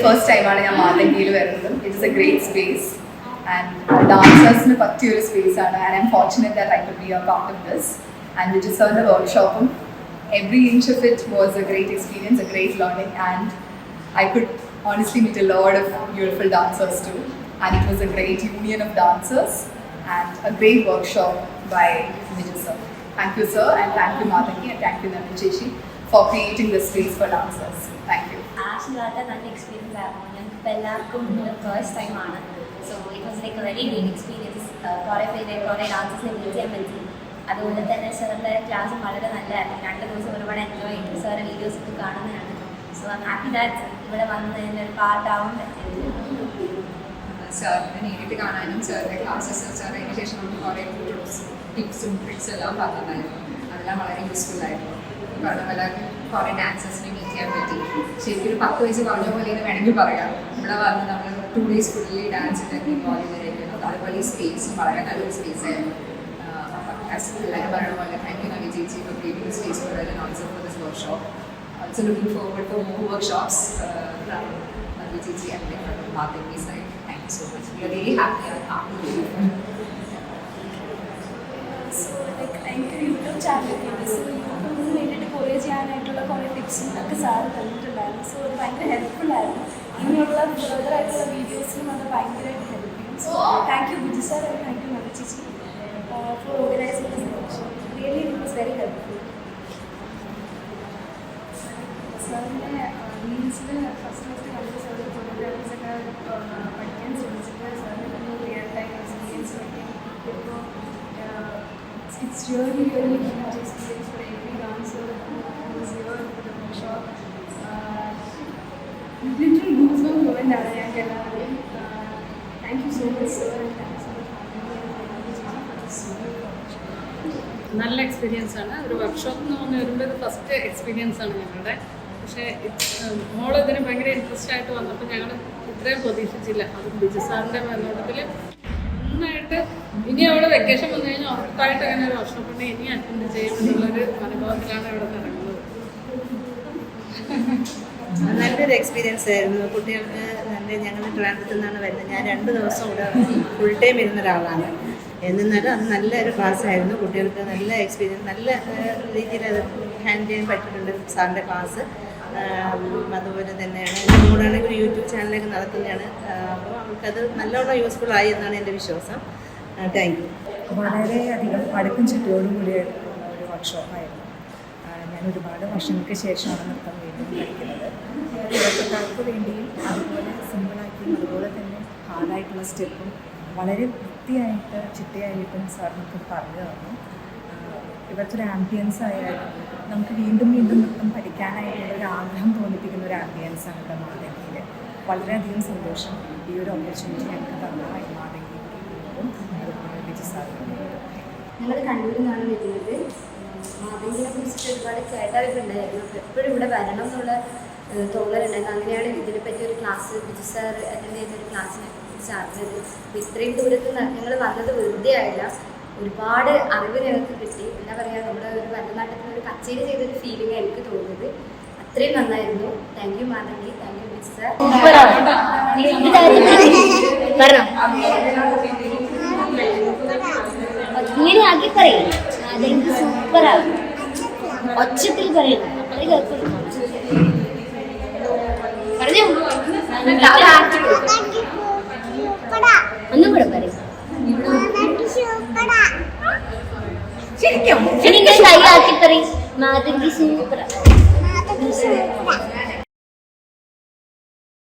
first time I am Matangiil varunathu. It is a great space and dancers nu pattiyoru space aanu, and I am fortunate that I could be a part of this. And Vijay sir the workshop, every inch of it was a great experience, a great learning, and I could honestly meet a lot of beautiful dancers too. And it was a great union of dancers and a great workshop by Vijay sir. Thank you sir, and thank you Matangi, and thank you Nandini Cheshi for creating this space for dancers. Thank you. ആശുവാത്ത നല്ല experience ആയിരുന്നു. ഞങ്ങൾക്ക് എല്ലാവർക്കും first ടൈമാണ്. So it was like very great experience. കുറേ ഡാൻസസിനെ meet ചെയ്യാൻ പറ്റി. അതുപോലെ തന്നെ സാറിൻ്റെ ക്ലാസ്സും വളരെ നല്ലതായിരുന്നു. 2 ദിവസം ഒരുപാട് എൻജോയ് ചെയ്തു. സാറ് വീഡിയോസ് ഒക്കെ കാണുന്നതാണ്. So I am happy that ഇവിടെ വന്ന് ഒരു പാർട്ടാവാൻ പറ്റിയത്. സാറിനെ നേരിട്ട് കാണാനും സാറിൻ്റെ ക്ലാസ്സസ് സാർ അതിന് ശേഷം നമുക്ക് കുറേ ടിപ്സും ട്രിക്സും എല്ലാം പറഞ്ഞിട്ടുണ്ടായിരുന്നു. അതെല്ലാം വളരെ യൂസ്ഫുൾ ആയിരുന്നു. പറഞ്ഞ പോലെ കുറേ ഡാൻസേഴ്സിനെ മീറ്റ് ചെയ്യാൻ പറ്റി. ശരിക്കും ഒരു 10 വയസ്സ് പറഞ്ഞ പോലെ എന്ന് വേണമെങ്കിൽ പറയാം. ഇവിടെ വന്ന് നമ്മൾ 2 days ഫുള്ളി ഡാൻസിൻ്റെയൊക്കെ ഇൻവോൾവ് ചെയ്തിരിക്കുന്നു. അതുപോലെ ഈ സ്പേസും വളരെ നല്ലൊരു സ്പേസ് ആയിരുന്നു. എല്ലാവരും പറയുന്ന പോലെ താങ്ക് യു നവി ചേച്ചി four creating space four us and also for this workshop. Also looking forward for more workshops from Navya Chechi and from Matangi side. Thank you so much. We are really happy and happy to be here. So എനിക്ക് YouTube ചാനലൊക്കെ ഉണ്ട്. So യൂട്യൂബിന് വേണ്ടിയിട്ട് കുറേ ചെയ്യാനായിട്ടുള്ള കുറേ ടിപ്സും ഒക്കെ sir തന്നിട്ടുണ്ടായിരുന്നു. So അത് ഭയങ്കര ഹെൽപ്ഫുള്ളായിരുന്നു. ഇനിയുള്ള ഫർദറായിട്ടുള്ള വീഡിയോസിനും അത് ഭയങ്കരമായിട്ട് ഹെൽപ്പ് ചെയ്യും. So thank you Vijay sir and thank you Navi ചേച്ചി for organizing this workshop. Really it was very helpful. സാറിൻ്റെ റീൽസിൽ ഫസ്റ്റ് കണ്ട് സാറ് ഫോട്ടോഗ്രാഫീസൊക്കെ പഠിക്കാൻ ശ്രമിച്ചിട്ട് സാറിന് റിയൽ ടൈം എക്സ്പീരിയൻസ് പഠിക്കാൻ ഇപ്പോൾ it's really huge experience for every dancer who is here for the workshop. Literally goosebumps moment ആണ് ഞങ്ങൾക്ക് എല്ലാവരും. Thank you so much sir, and thank you so much നല്ല experience ആണ്. ഒരു വർക്ക്ഷോപ്പ് എന്ന് പറഞ്ഞ് വരുമ്പോൾ ഇത് ഫസ്റ്റ് എക്സ്പീരിയൻസ് ആണ് ഞങ്ങളുടെ. പക്ഷേ മോൾ ഇതിന് ഭയങ്കര ഇൻട്രസ്റ്റ് ആയിട്ട് വന്നപ്പോൾ ഞങ്ങൾ ഇത്രയും പ്രതീക്ഷിച്ചില്ല. അത് ബിജു സാറിൻ്റെ മേൽനോട്ടത്തിൽ നന്നായിട്ട് ഇനി അവിടെ വെക്കേഷൻ വന്നു കഴിഞ്ഞാൽ ഉറപ്പായിട്ട് അങ്ങനെ ഒരു വർക്ക്ഷോപ്പ് ഉണ്ടെങ്കിൽ ഇനി അറ്റൻഡ് ചെയ്യുമെന്നുള്ളൊരു അനുഭവത്തിലാണ് ഇവിടെ ഇറങ്ങുന്നത്. നല്ലൊരു എക്സ്പീരിയൻസ് ആയിരുന്നു. കുട്ടികൾക്ക് നല്ല ഞങ്ങൾ ട്രാൻഡത്തിൽ നിന്നാണ് വരുന്നത്. ഞാൻ 2 ദിവസം ഇവിടെ ഫുൾ ടൈം ഇരുന്ന ഒരാളാണ്. എന്നിരുന്നാലും അത് നല്ലൊരു ക്ലാസ്സായിരുന്നു. കുട്ടികൾക്ക് നല്ല എക്സ്പീരിയൻസ്, നല്ല രീതിയിൽ അത് ഹാൻഡിൽ ചെയ്യാൻ പറ്റിയിട്ടുണ്ട് സാറിൻ്റെ ക്ലാസ്. അതുപോലെ തന്നെയാണ് എൻ്റെ കൂടാണെങ്കിൽ ഒരു യൂട്യൂബ് ചാനലൊക്കെ നടത്തുന്നതാണ്. അപ്പോൾ അവർക്കത് നല്ലോണം യൂസ്ഫുൾ ആയി എന്നാണ് എൻ്റെ വിശ്വാസം. Thank you. വളരെയധികം അടുക്കും ചിട്ടയോടും കൂടിയ ഒരു വർക്ക്ഷോപ്പായിരുന്നു. ഞാൻ ഒരുപാട് വർഷങ്ങൾക്ക് ശേഷമാണ് നൃത്തം വീണ്ടും കളിക്കുന്നത്. തുടക്കക്കാർക്ക് വേണ്ടിയും അതുപോലെ സിമ്പിളാക്കിയും അതുപോലെ തന്നെ ഹാർഡായിട്ടുള്ള സ്റ്റെപ്പും വളരെ വൃത്തിയായിട്ട് ചിട്ടയായിട്ടും സാർ നമുക്ക് പറഞ്ഞു തന്നു. ഇവിടുത്തെ ഒരു ആംബിയൻസ് ആയാലും നമുക്ക് വീണ്ടും വീണ്ടും നൃത്തം പഠിക്കാനായിട്ടുള്ള ഒരു ആഗ്രഹം തോന്നിപ്പിക്കുന്ന ഒരു ആംബിയൻസാണ് ഇവിടെ മാതങ്കിയിൽ. വളരെയധികം സന്തോഷം ഈ ഒരു ഓപ്പർച്യൂണിറ്റി ഞങ്ങൾക്ക് തന്ന മാതങ്കിക്കും അതുപോലെ വിജയ് സാറിനും. ഞങ്ങൾ കണ്ണൂരിൽ നിന്നാണ് വരുന്നത്. മാതങ്കിനെ കുറിച്ചിട്ട് ഒരുപാട് കേട്ടറിവുണ്ടായിരുന്നു. അപ്പോൾ എപ്പോഴും ഇവിടെ വരണം എന്നുള്ള തോന്നലുണ്ടായിരുന്നു. അങ്ങനെയാണ് ഇതിനെപ്പറ്റി ഒരു ക്ലാസ് വിജയ് സാർ അറ്റൻഡ് ചെയ്തൊരു ക്ലാസ്സിനെ കുറിച്ച് അറിഞ്ഞത്. ഇത്രയും ദൂരത്ത് ഞങ്ങൾ വന്നത് വെറുതെ ആയില്ല. ഒരുപാട് അറിവ് ഞങ്ങൾക്ക് കിട്ടി. എന്താ പറയുക, നമ്മുടെ ഒരു ഭരതനാട്യത്തിൽ ഒരു കച്ചേരി ചെയ്തൊരു ഫീലിംഗ് എനിക്ക് തോന്നുന്നത്. അത്രയും നന്നായിരുന്നു. Thank you Mathangi, thank you Vijay sir. ഇങ്ങനെ ആക്കി പറയും. അതെനിക്ക് സൂപ്പറാകും. ഒച്ചത്തിൽ പറയുന്നു. പറഞ്ഞു ഒന്നും കൂടെ പറയും. ശരിക്കും കൈ ആക്കി പറയും. മാതങ്കി സൂപ്പറാ.